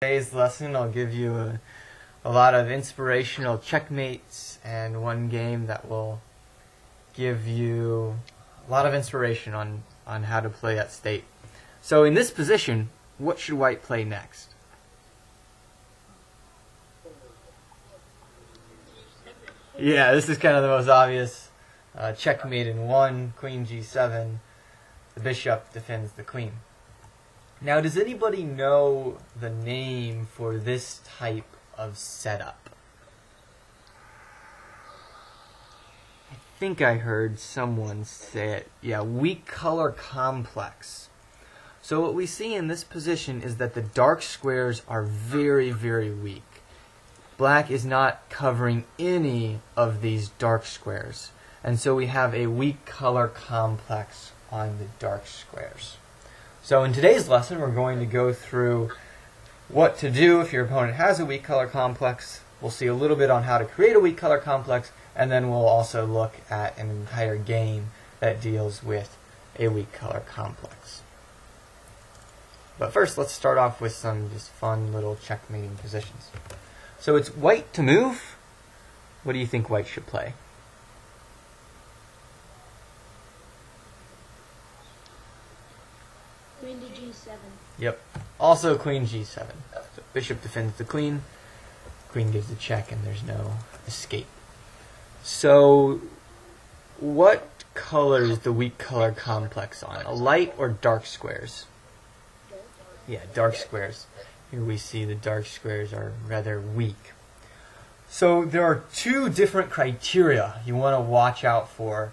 Today's lesson I'll give you a lot of inspirational checkmates and one game that will give you a lot of inspiration on how to play at state. So in this position, what should white play next? Yeah, this is kind of the most obvious checkmate in one, queen g7. The bishop defends the queen. Now, does anybody know the name for this type of setup? I think I heard someone say it. Yeah, weak color complex. So what we see in this position is that the dark squares are very, very weak. Black is not covering any of these dark squares. And so we have a weak color complex on the dark squares. So in today's lesson, we're going to go through what to do if your opponent has a weak color complex. We'll see a little bit on how to create a weak color complex, and then we'll also look at an entire game that deals with a weak color complex. But first, let's start off with some just fun little checkmating positions. So it's white to move. What do you think white should play? Queen to g7. Yep. Also queen g7. So bishop defends the queen. Queen gives the check and there's no escape. So what color is the weak color complex on? A light or dark squares? Yeah, dark squares. Here we see the dark squares are rather weak. So there are two different criteria you want to watch out for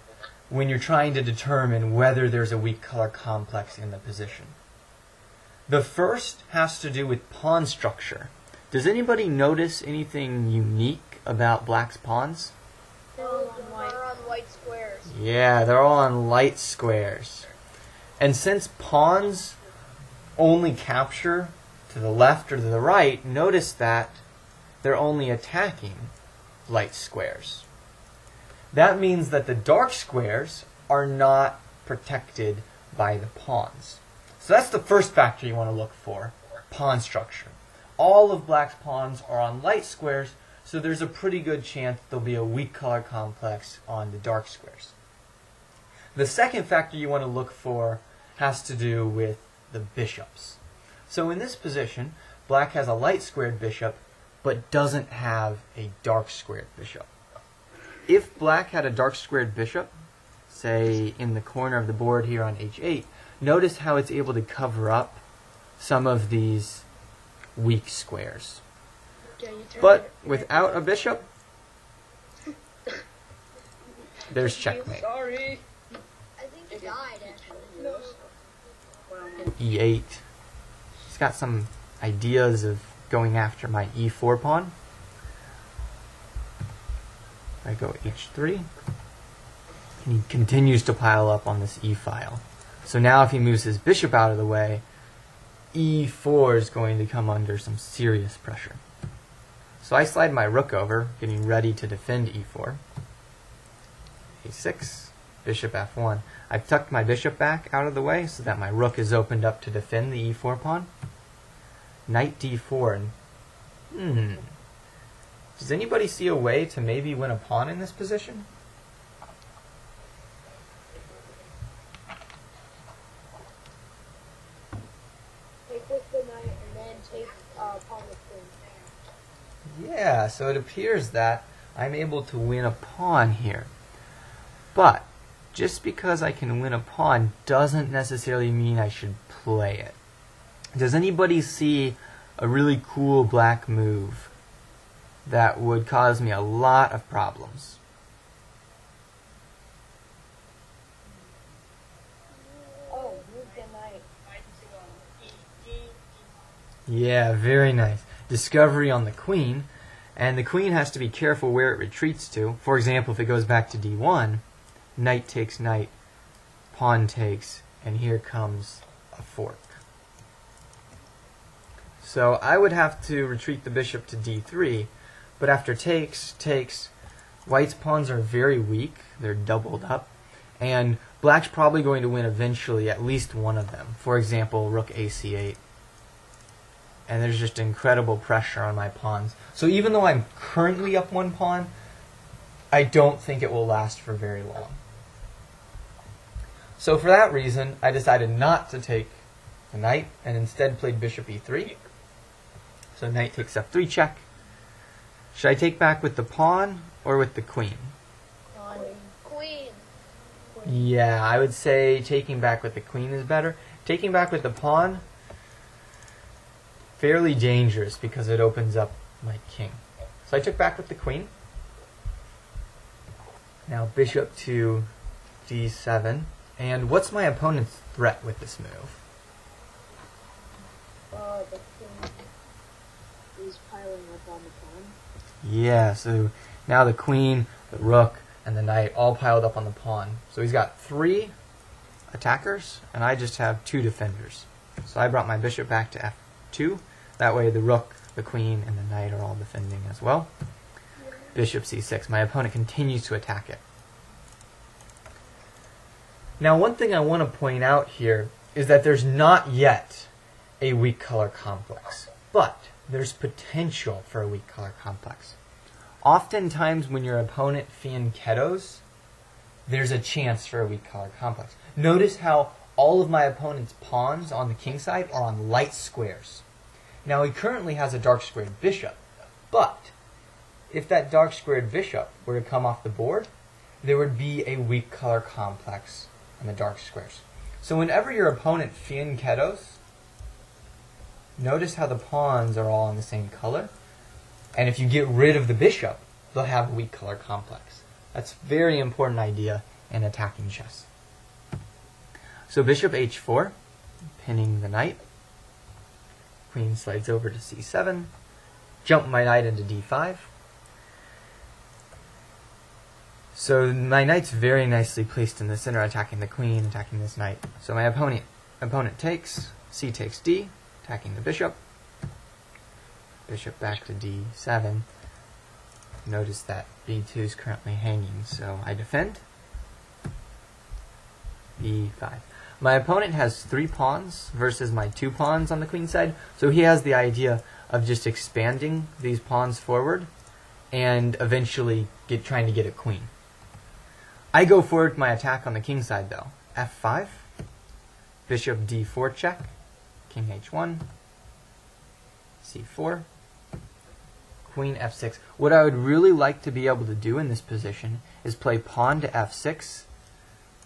when you're trying to determine whether there's a weak color complex in the position. The first has to do with pawn structure. Does anybody notice anything unique about black's pawns? They're all on white squares. Yeah, they're all on light squares. And since pawns only capture to the left or to the right, notice that they're only attacking light squares. That means that the dark squares are not protected by the pawns. So that's the first factor you want to look for, pawn structure. All of black's pawns are on light squares, so there's a pretty good chance there'll be a weak color complex on the dark squares. The second factor you want to look for has to do with the bishops. So in this position, black has a light squared bishop, but doesn't have a dark squared bishop. If black had a dark squared bishop, say in the corner of the board here on h8, notice how it's able to cover up some of these weak squares. But without a bishop, there's checkmate. Sorry. I think he died, actually. e8. He's got some ideas of going after my e4 pawn. I go h3, and he continues to pile up on this e-file. So now if he moves his bishop out of the way, e4 is going to come under some serious pressure. So I slide my rook over, getting ready to defend e4. a6, bishop f1. I've tucked my bishop back out of the way so that my rook is opened up to defend the e4 pawn. Knight d4. Does anybody see a way to maybe win a pawn in this position? Take with the knight and then take pawn with queen. Yeah, so it appears that I'm able to win a pawn here. But just because I can win a pawn doesn't necessarily mean I should play it. Does anybody see a really cool black move that would cause me a lot of problems? Oh, move the knight. Yeah, very nice. Discovery on the queen, and the queen has to be careful where it retreats to. For example, if it goes back to d1, knight takes knight, pawn takes, and here comes a fork. So I would have to retreat the bishop to d3, but after takes, white's pawns are very weak. They're doubled up. And black's probably going to win eventually at least one of them. For example, rook ac8. and there's just incredible pressure on my pawns. So even though I'm currently up 1 pawn, I don't think it will last for very long. So for that reason, I decided not to take the knight and instead played bishop e3. So knight takes f3 check. Should I take back with the pawn or with the queen? Queen. Yeah, I would say taking back with the queen is better. Taking back with the pawn, fairly dangerous because it opens up my king. So I took back with the queen. Now bishop to d7. And what's my opponent's threat with this move? The king is piling up on the pawn. Yeah, so now the queen, the rook, and the knight all piled up on the pawn. So he's got 3 attackers, and I just have 2 defenders. So I brought my bishop back to f2. That way the rook, the queen, and the knight are all defending as well. Bishop c6. My opponent continues to attack it. Now one thing I want to point out here is that there's not yet a weak color complex, but there's potential for a weak color complex. Oftentimes when your opponent fianchettos, there's a chance for a weak color complex. Notice how all of my opponent's pawns on the king side are on light squares. Now he currently has a dark squared bishop, but if that dark squared bishop were to come off the board, there would be a weak color complex on the dark squares. So whenever your opponent fianchettos, notice how the pawns are all in the same color. And if you get rid of the bishop, they'll have a weak color complex. That's a very important idea in attacking chess. So bishop h4, pinning the knight. Queen slides over to c7. Jump my knight into d5. So my knight's very nicely placed in the center, attacking the queen, attacking this knight. So my opponent takes, c takes d, attacking the bishop. Bishop back to d7. Notice that b2 is currently hanging, so I defend. e5. My opponent has 3 pawns versus my 2 pawns on the queen side, so he has the idea of just expanding these pawns forward and eventually trying to get a queen. I go forward with my attack on the king side though. f5, bishop d4 check, king h1, c4, queen f6. What I would really like to be able to do in this position is play pawn to f6,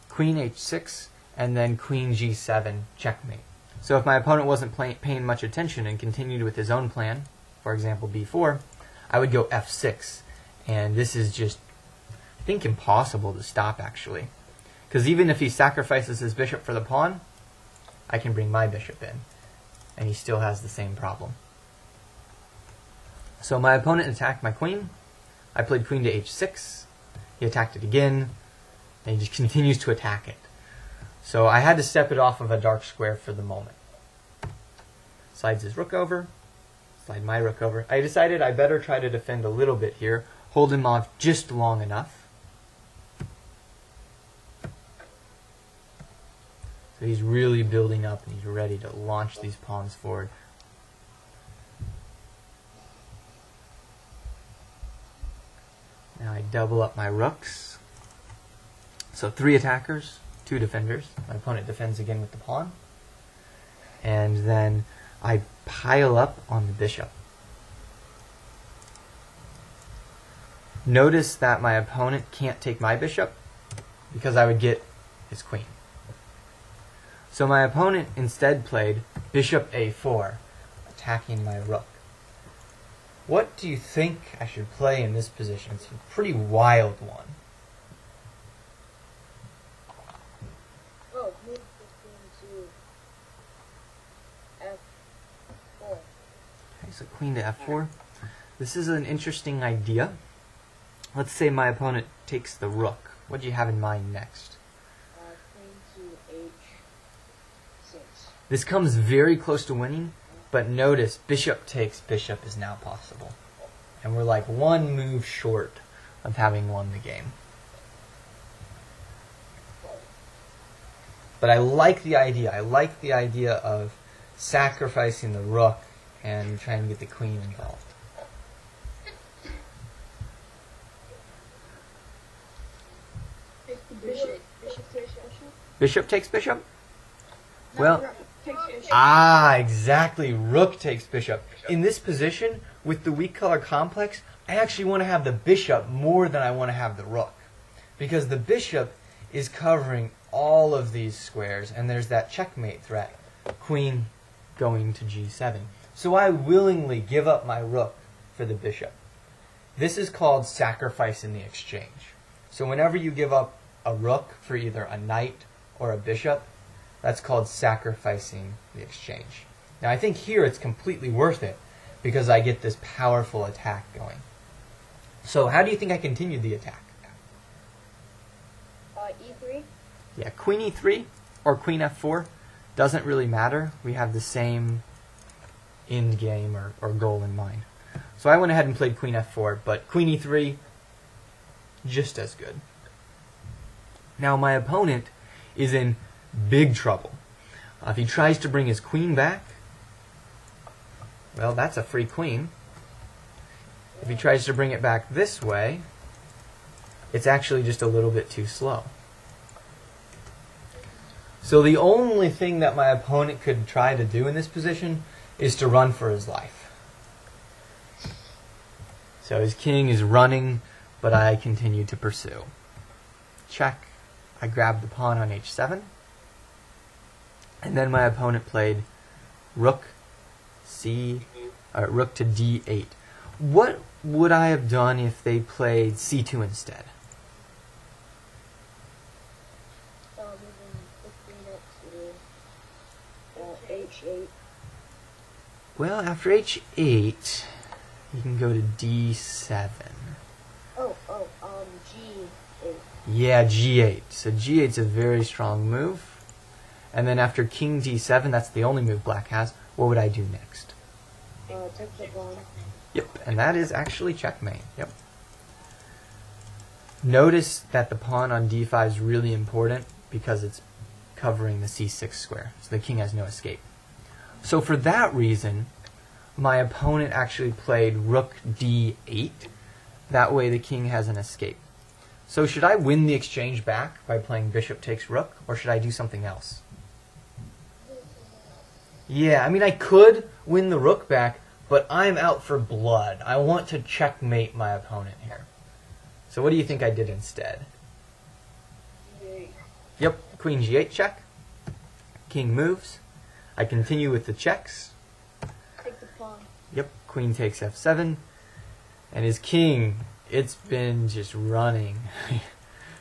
queen h6, and then queen g7 checkmate. So if my opponent wasn't paying much attention and continued with his own plan, for example b4, I would go f6, and this is just, I think, impossible to stop actually. Because even if he sacrifices his bishop for the pawn, I can bring my bishop in, and he still has the same problem. So my opponent attacked my queen. I played queen to h6. He attacked it again, and he just continues to attack it. So I had to step it off of a dark square for the moment. Slides his rook over. Slide my rook over. I decided I better try to defend a little bit here, hold him off just long enough. So he's really building up and he's ready to launch these pawns forward. Now I double up my rooks. So 3 attackers, 2 defenders. My opponent defends again with the pawn. And then I pile up on the bishop. Notice that my opponent can't take my bishop because I would get his queen. So my opponent instead played bishop a4, attacking my rook. What do you think I should play in this position? It's a pretty wild one. Oh, move the queen to f4. Okay, so queen to f4. This is an interesting idea. Let's say my opponent takes the rook. What do you have in mind next? Queen to h6. This comes very close to winning, but notice bishop takes bishop is now possible. And we're like 1 move short of having won the game. But I like the idea. I like the idea of sacrificing the rook and try and get the queen involved. Take the bishop. Bishop takes bishop. Bishop takes bishop? No, Well, rook takes bishop. exactly. Rook takes bishop. In this position, with the weak color complex, I actually want to have the bishop more than I want to have the rook. Because the bishop is covering all of these squares, and there's that checkmate threat. Queen going to g7. So I willingly give up my rook for the bishop. This is called sacrifice in the exchange. So whenever you give up a rook for either a knight or a bishop, that's called sacrificing the exchange. Now I think here it's completely worth it because I get this powerful attack going. So how do you think I continued the attack? E3. Yeah, queen e3 or queen f4 doesn't really matter. We have the same end game or goal in mind. So I went ahead and played queen f4, but queen e3, just as good. Now my opponent is in big trouble. If he tries to bring his queen back, well, that's a free queen. If he tries to bring it back this way, it's actually just a little bit too slow. So the only thing that my opponent could try to do in this position is to run for his life. So his king is running, but I continue to pursue. Check. I grabbed the pawn on h7. And then my opponent played rook to d8. What would I have done if they played c2 instead? H8. Well, after h8, you can go to d7. G8. Yeah, g8. So g8's a very strong move. And then after king d7, that's the only move black has. What would I do next? Take the pawn. Yep, and that is actually checkmate. Yep. Notice that the pawn on d5 is really important because it's covering the c6 square, so the king has no escape. So for that reason, my opponent actually played rook d8. That way the king has an escape. So should I win the exchange back by playing bishop takes rook, or should I do something else? Yeah, I mean, I could win the rook back, but I'm out for blood. I want to checkmate my opponent here. So what do you think I did instead? G8. Yep, queen g8 check. King moves. I continue with the checks. Take the pawn. Yep, queen takes f7. And his king, it's been just running.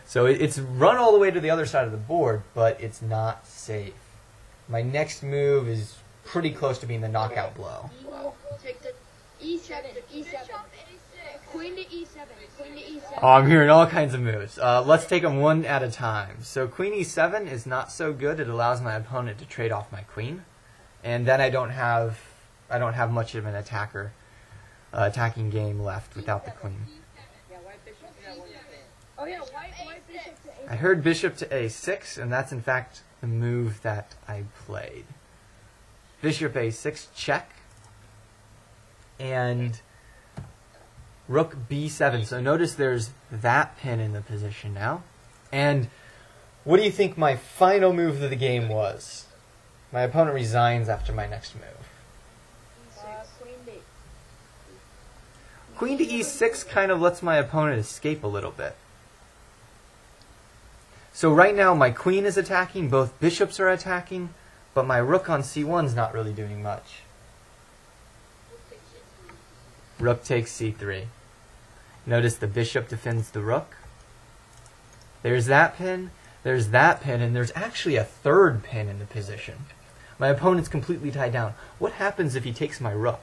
So it's run all the way to the other side of the board, but it's not safe. My next move is pretty close to being the knockout blow. Take the E7. Queen to E7. Queen to E7. Oh, I'm hearing all kinds of moves. Let's take them one at a time. So queen e7 is not so good. It allows my opponent to trade off my queen, and then I don't have much of an attacking game left without the queen. Yeah, white bishop to that one. Oh yeah, white bishop to A6. I heard bishop to a6, and that's in fact the move that I played. Bishop a6 check, and rook b7. So notice there's that pin in the position now. And what do you think my final move of the game was? My opponent resigns after my next move. Queen to e6 kind of lets my opponent escape a little bit. So right now my queen is attacking, both bishops are attacking, but my rook on c1 is not really doing much. Rook takes c3. Notice the bishop defends the rook. There's that pin, and there's actually a third pin in the position. My opponent's completely tied down. What happens if he takes my rook?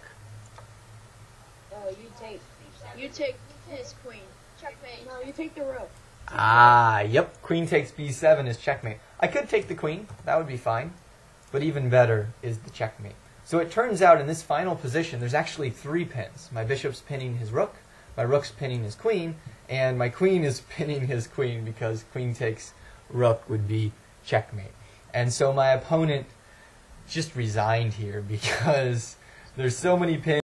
You take his queen. Checkmate. No, you take the rook. Yep. Queen takes b7 is checkmate. I could take the queen. That would be fine. But even better is the checkmate. So it turns out in this final position, there's actually 3 pins. My bishop's pinning his rook, my rook's pinning his queen, and my queen is pinning his queen because queen takes rook would be checkmate. And so my opponent just resigned here because There's so many pins.